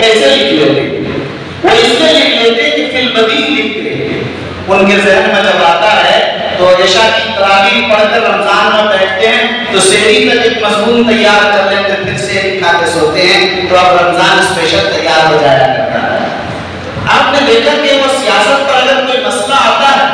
کیسے لکھ لیتے؟ وہ اس میں لکھ لیتے کہ فی البدیع لکھتے ہیں۔ ان کے ذہن میں جب آتا ہے تو عشاء کی تراویح پڑھ کر رمضان میں بیٹھتے ہیں تو سحری تک ایک مضمون تیار کر لیتے ہیں، پھر سحری کھا کے سوتے ہیں، تو اب رمضان اسپیشل تیار ہو جایا کرتا ہے۔ آپ نے دیکھا کہ وہ سیاست پر اگر کوئی مسئلہ آتا ہے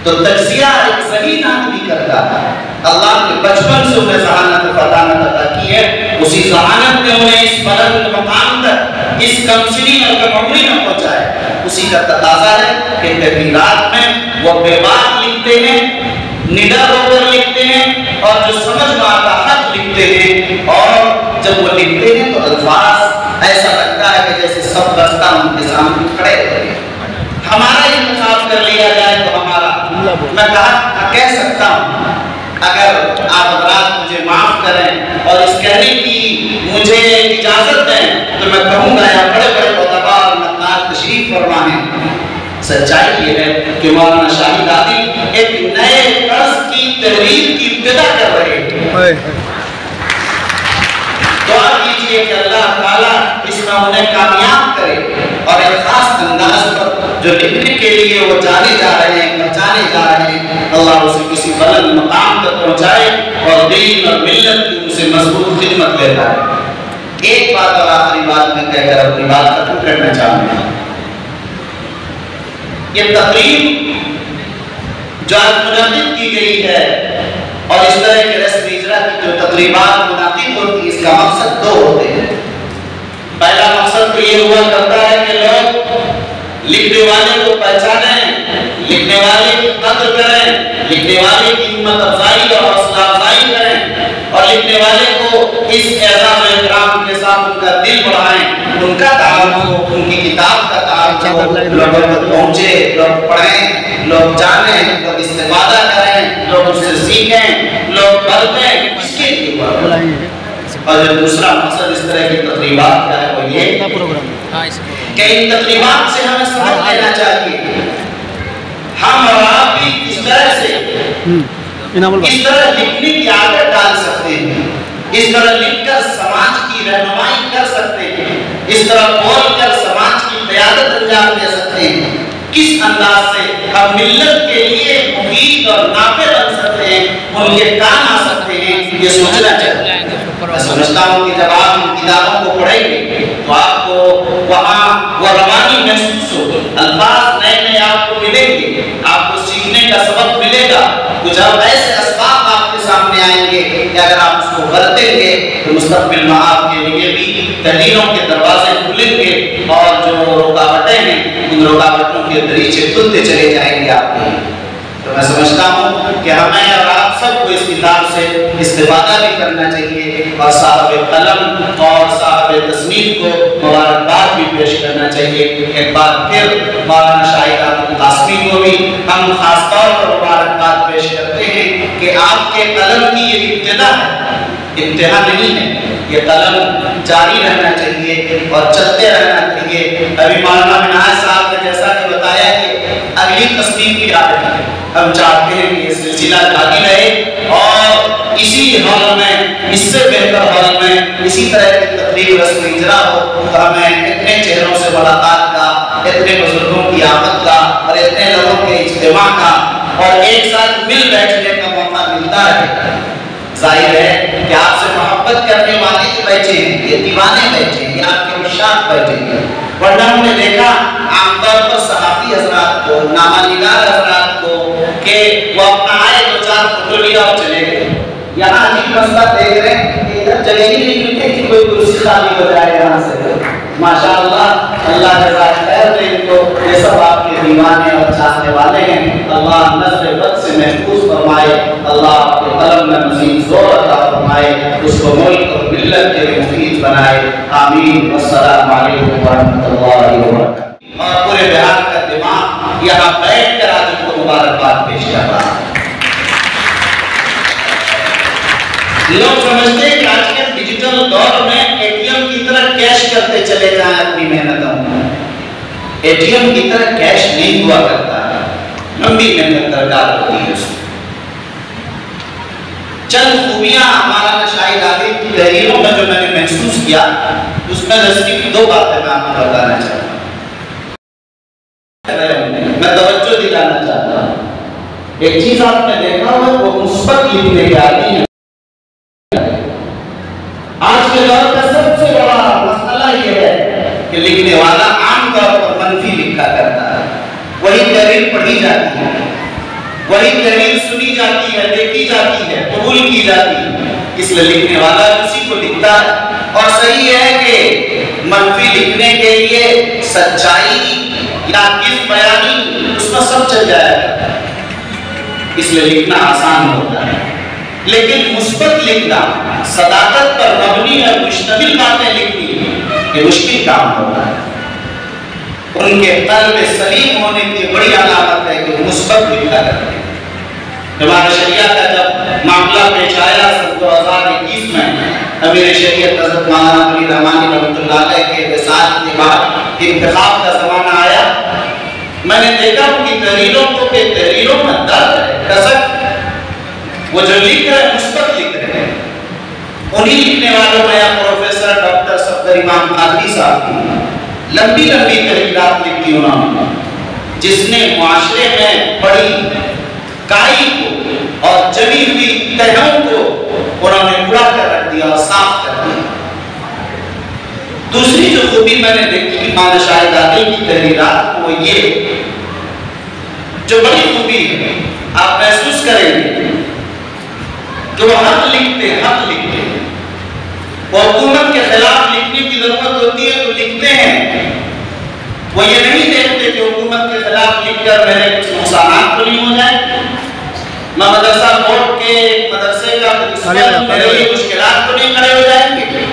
تو تجزیہ ایک ذہین آدمی کرتا ہے۔ اللہ نے بچپن سے انہیں ذہانت فطانت عطا کی ہے، اسی ذہانت نے انہیں اس بلند مقام تک، اس کم سنی اور کم عمری میں پہنچایا۔ اسی کا تقاضا ہے کہ کبھی رات میں وہ بے باک لکھتے ہیں، نڈر ہو کر لکھتے ہیں، اور جو سمجھ میں آتا حق لکھتے ہیں، اور جب وہ لکھتے ہیں تو الفاظ ایسا لگتا ہے کہ جیسے سب دستہ ان کے سامنے کھڑے ہوئے ہیں۔ ہمارا انتخاب کر لیا جائے تو ہمارا، میں کہہ سکتا ہوں اگر آپ حضرات مجھے معاف کریں اور اس کہنے کی مجھے اجازت دیں تو میں کہوں گا یا بڑے بڑے ادباء نقاد تشریف فرما ہیں، سچائی یہ ہے کہ مولانا شاہد عادل ایک نئے طرز کی تحریر کی ابتدا کر رہے ہیں۔ دعا کیجئے کہ اللہ تعالیٰ اس میں انہیں کامیاب کرے اور ایک خاص انداز پر جو لکھنے کے لیے وہ جانے جا رہے ہیں، پہچانے جا رہے ہیں، اللہ اسے کسی بلند مقام تک پہنچائے اور دین اور ملت کی ان سے مضبوط خدمت لیتا ہے۔ ایک بات اور آخری بات میں کہہ کر اپنی بات ختم کرنا چاہوں گا۔ یہ تقریب جو آج منعقد کی گئی ہے اور اس طرح کے رسم اجرا کی جو تقریبات منعقد ہوتی ہے، اس کا مقصد دو ہوتے ہیں۔ پہلا مقصد تو یہ ہوا کرتا ہے کہ لوگ لکھنے والے کو پہچانیں، لکھنے والے کی قدر کریں، لکھنے والے کی ہمت افزائی اور حوصلہ افزائی کریں، اور لکھنے والے کو اس اعزاز و اکرام کے ساتھ ان کا دل بڑھائیں، ان کا تعاون ہو، ان کی کتاب کا تعاون ہو، لوگوں تک پہنچے، لوگ پڑھیں، لوگ جانیں، لوگ استفادہ کریں، لوگ اس سے سیکھیں، لوگ پڑھیں، اس کے لیے۔ اور جو دوسرا مقصد اس طرح کی تقریبات کا ہے وہ یہ کہ ان تقریبات سے ہمیں سبق لینا چاہیے۔ ہم اور آپ بھی اس طرح سے اس طرح لکھنے کی عادت ڈال سکتے ہیں، اس طرح لکھ کر سماج کی رہنمائی کر سکتے ہیں، اس طرح بول کر سماج کی قیادت انجام دے سکتے ہیں۔ کس انداز سے ہم ملت کے لیے مفید اور نافع بن سکتے ہیں، ان کے کام آ سکتے ہیں، یہ سوچنا چاہیے۔ میں سمجھتا ہوں کہ جب آپ ان کتابوں کو پڑھیں گے تو آپ کو وہاں وہ روانی محسوس ہوگی، الفاظ نئے نئے آپ کو ملیں گے، آپ کو سیکھنے کا سبق ملے گا۔ کچھ اب ایسے اسباب آپ کے سامنے آئیں گے کہ اگر آپ اس کو برتیں گے تو مستقبل میں آپ کے لیے بھی تحریروں کے دروازے کھلیں گے، اور جو رکاوٹیں ہیں ان رکاوٹوں کے دریچے کھلتے چلے جائیں گے آپ کے۔ تو میں سمجھتا ہوں کہ ہمیں اور آپ سب کو اس کتاب سے استفادہ بھی کرنا چاہیے، اور صاحب قلم اور صاحب تصنیف کو مبارکباد بھی پیش کرنا چاہیے۔ ایک بار پھر مولانا شاہد عادل قاسمی کو بھی ہم خاص طور پر مبارکباد پیش کرتے ہیں کہ آپ کے قلم کی یہ ابتدا ہے، انتہا نہیں ہے۔ یہ قلم جاری رہنا چاہیے اور چلتے رہنا چاہیے۔ ابھی مولانا منہاج صاحب نے جیسا کہ بتایا کہ اگلی تصنیف کی آ رہی ہے، ہم چاہتے ہیں کہ یہ سلسلہ جاری رہے، اور اسی ہال میں، اس سے بہتر ہال میں اسی طرح کی تقریب رسم اجرا ہو، تو ہمیں اتنے چہروں سے ملاقات کا، اتنے بزرگوں کی آمد کا، اور اتنے لوگوں کے اجتماع کا، اور ایک ساتھ مل بیٹھنے کا موقع ملتا ہے۔ ظاہر ہے کہ آپ سے محبت کرنے والے بیٹھے ہیں، یہ دیوانے بیٹھے ہیں، یہ آپ کے مشاق بیٹھے ہیں، ورنہ ہم نے دیکھا عام طور پر صحافی حضرات کو، نامہ نگار حضرات کو کہ وہ اپنا آئے دو چار فوٹو لیا اور چلے گئے۔ یہاں عجیب مسئلہ دیکھ رہے ہیں کہ ادھر جگہ ہی نہیں ملتے کہ کوئی کرسی خالی ہو جائے یہاں سے۔ ماشاءاللہ، اللہ جزائے خیر دے ان کو، یہ سب آپ کے دیوانے اور چاہنے والے ہیں۔ اللہ نظر بد سے محفوظ فرمائے، اللہ آپ کے قلم میں مزید زور عطا فرمائے، اس کو ملک اور ملت کے مفید بنائے۔ آمین۔ والسلام علیکم ورحمۃ اللہ وبرکاتہ۔ اور پورے بہار کا دماغ یہاں بیٹھ کر آج ان کو مبارکباد پیش کر رہا ہے۔ لوگ سمجھتے ہیں کہ آج کل ڈیجیٹل دور میں اے ٹی ایم کی طرح کیش کرتے چلے جائیں اپنی محنتوں میں۔ اے ٹی ایم کی طرح کیش نہیں ہوا کرتا ہے، لمبی محنت درکار ہوتی ہے اس میں۔ چند خوبیاں مولانا شاہد عادل کی تحریروں میں جو میں نے محسوس کیا، اس میں صرف دو باتیں میں آپ کو بتانا چاہتا ہوں، میں توجہ دلانا چاہتا ہوں۔ ایک چیز آپ نے دیکھا ہوا وہ مثبت لکھنے کے عادی ہیں۔ آج کے دور کا سب سے بڑا مسئلہ یہ ہے کہ لکھنے والا عام طور پر منفی لکھا کرتا ہے، وہی تحریر پڑھی جاتی ہے، وہی تحریر سنی جاتی ہے، دیکھی جاتی ہے، قبول کی جاتی ہے، اس لیے لکھنے والا اسی کو لکھتا ہے۔ اور صحیح ہے کہ منفی لکھنے کے لیے سچائی یا کس بیانی اس میں سب چل جائے گا، اس لیے لکھنا آسان ہوتا ہے، لیکن مثبت لکھنا، صداقت پر مبنی اور مشتمل باتیں لکھنی یہ مشکل کام ہوتا ہے۔ ان کے قلب سلیم ہونے کی بڑی علامت ہے کہ مثبت لکھا کرتے ہیں۔ ہمارا شریعہ کا جب معاملہ پیش آیا سن 2021 میں امیر شریعت حضرت مولانا علی رحمانی رحمۃ اللہ علیہ کے وصال کے بعد انتخاب کا زمانہ آیا، میں نے دیکھا ان کی تحریروں کو کہ تحریروں میں درد ہے، کسک، وہ جو لکھ رہے ہیں مثبت لکھ رہے ہیں۔ انہی لکھنے والوں میں پروفیسر ڈاکٹر صفدر امام قادری صاحب کی لمبی لمبی تحریرات لکھی انہوں نے، جس نے معاشرے میں بڑی کائی کو اور جمی ہوئی تہوں کو انہوں نے اڑا کر رکھ دیا اور صاف کر دیا۔ دوسری جو خوبی میں نے دیکھی مولانا شاہد عادل کی تحریرات وہ یہ جو بڑی خوبی ہے، آپ محسوس کریں گے کہ وہ حق لکھتے ہیں، وہ حکومت کے خلاف لکھنے کی ضرورت ہوتی ہے تو لکھتے ہیں، وہ یہ نہیں دیکھتے کہ حکومت کے خلاف لکھ کر میرے کچھ نقصانات تو نہیں ہو جائیں، میں مدرسہ بورڈ کے مدرسے کا میرے لیے مشکلات تو نہیں کھڑے ہو جائیں گے۔